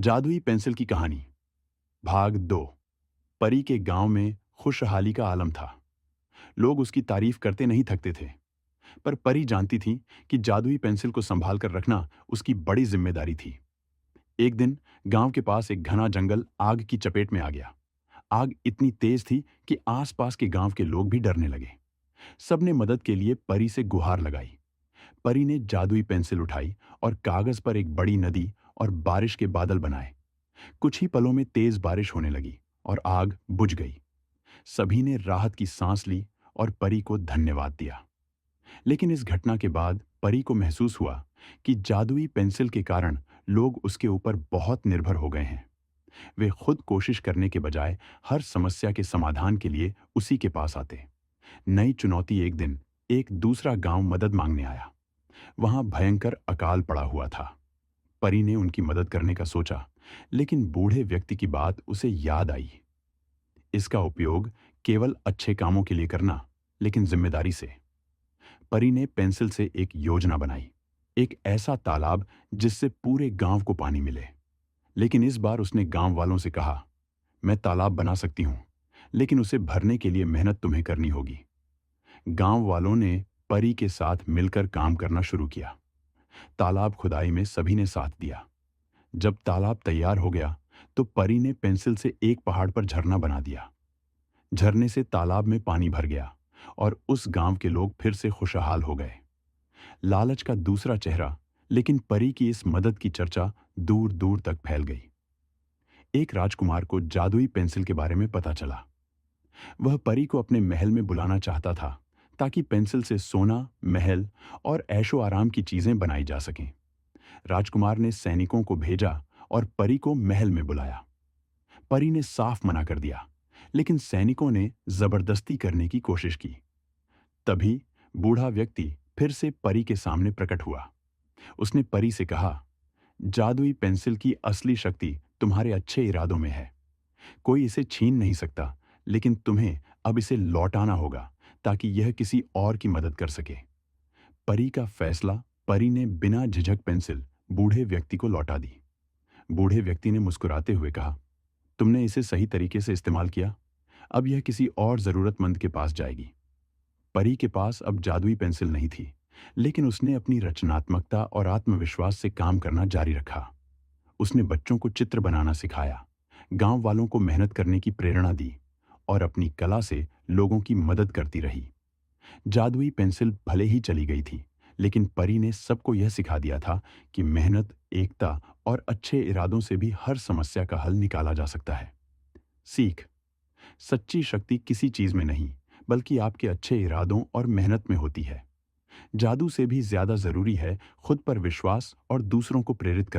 जादुई पेंसिल की कहानी भाग 2। परी के गांव में खुशहाली का आलम था। लोग उसकी तारीफ करते नहीं थकते थे। पर परी जानती थी कि जादुई पेंसिल को संभाल कर रखना उसकी बड़ी जिम्मेदारी थी। एक दिन गांव के पास एक घना जंगल आग की चपेट में आ गया। आग इतनी तेज थी कि आसपास के गांव के लोग भी डरने लगे। सबने मदद के लिए परी से गुहार लगाई। परी ने जादुई पेंसिल उठाई और कागज पर एक बड़ी नदी और बारिश के बादल बनाए। कुछ ही पलों में तेज बारिश होने लगी और आग बुझ गई। सभी ने राहत की सांस ली और परी को धन्यवाद दिया। लेकिन इस घटना के बाद परी को महसूस हुआ कि जादुई पेंसिल के कारण लोग उसके ऊपर बहुत निर्भर हो गए हैं। वे खुद कोशिश करने के बजाय हर समस्या के समाधान के लिए उसी के पास आते। नई चुनौती एक दिन एक दूसरा गांव मदद मांगने आया। वहां भयंकर अकाल पड़ा हुआ था। परी ने उनकी मदद करने का सोचा, लेकिन बूढ़े व्यक्ति की बात उसे याद आई। इसका उपयोग केवल अच्छे कामों के लिए करना, लेकिन जिम्मेदारी से। परी ने पेंसिल से एक योजना बनाई, एक ऐसा तालाब जिससे पूरे गांव को पानी मिले। लेकिन इस बार उसने गांव वालों से कहा, मैं तालाब बना सकती हूं, लेकिन उसे भरने के लिए मेहनत तुम्हें करनी होगी। गांव वालों ने परी के साथ मिलकर काम करना शुरू किया। तालाब खुदाई में सभी ने साथ दिया। जब तालाब तैयार हो गया तो परी ने पेंसिल से एक पहाड़ पर झरना बना दिया। झरने से तालाब में पानी भर गया और उस गांव के लोग फिर से खुशहाल हो गए। लालच का दूसरा चेहरा, लेकिन परी की इस मदद की चर्चा दूर दूर तक फैल गई। एक राजकुमार को जादुई पेंसिल के बारे में पता चला। वह परी को अपने महल में बुलाना चाहता था, ताकि पेंसिल से सोना, महल और ऐशो आराम की चीजें बनाई जा सकें। राजकुमार ने सैनिकों को भेजा और परी को महल में बुलाया। परी ने साफ मना कर दिया, लेकिन सैनिकों ने जबरदस्ती करने की कोशिश की। तभी बूढ़ा व्यक्ति फिर से परी के सामने प्रकट हुआ। उसने परी से कहा, जादुई पेंसिल की असली शक्ति तुम्हारे अच्छे इरादों में है। कोई इसे छीन नहीं सकता, लेकिन तुम्हें अब इसे लौटाना होगा, ताकि यह किसी और की मदद कर सके। परी का फैसला। परी ने बिना झिझक पेंसिल बूढ़े व्यक्ति को लौटा दी। बूढ़े व्यक्ति ने मुस्कुराते हुए कहा, तुमने इसे सही तरीके से इस्तेमाल किया। अब यह किसी और जरूरतमंद के पास जाएगी। परी के पास अब जादुई पेंसिल नहीं थी, लेकिन उसने अपनी रचनात्मकता और आत्मविश्वास से काम करना जारी रखा। उसने बच्चों को चित्र बनाना सिखाया, गांव वालों को मेहनत करने की प्रेरणा दी और अपनी कला से लोगों की मदद करती रही। जादुई पेंसिल भले ही चली गई थी, लेकिन परी ने सबको यह सिखा दिया था कि मेहनत, एकता और अच्छे इरादों से भी हर समस्या का हल निकाला जा सकता है। सीख। सच्ची शक्ति किसी चीज में नहीं, बल्कि आपके अच्छे इरादों और मेहनत में होती है। जादू से भी ज्यादा जरूरी है खुद पर विश्वास और दूसरों को प्रेरित करना।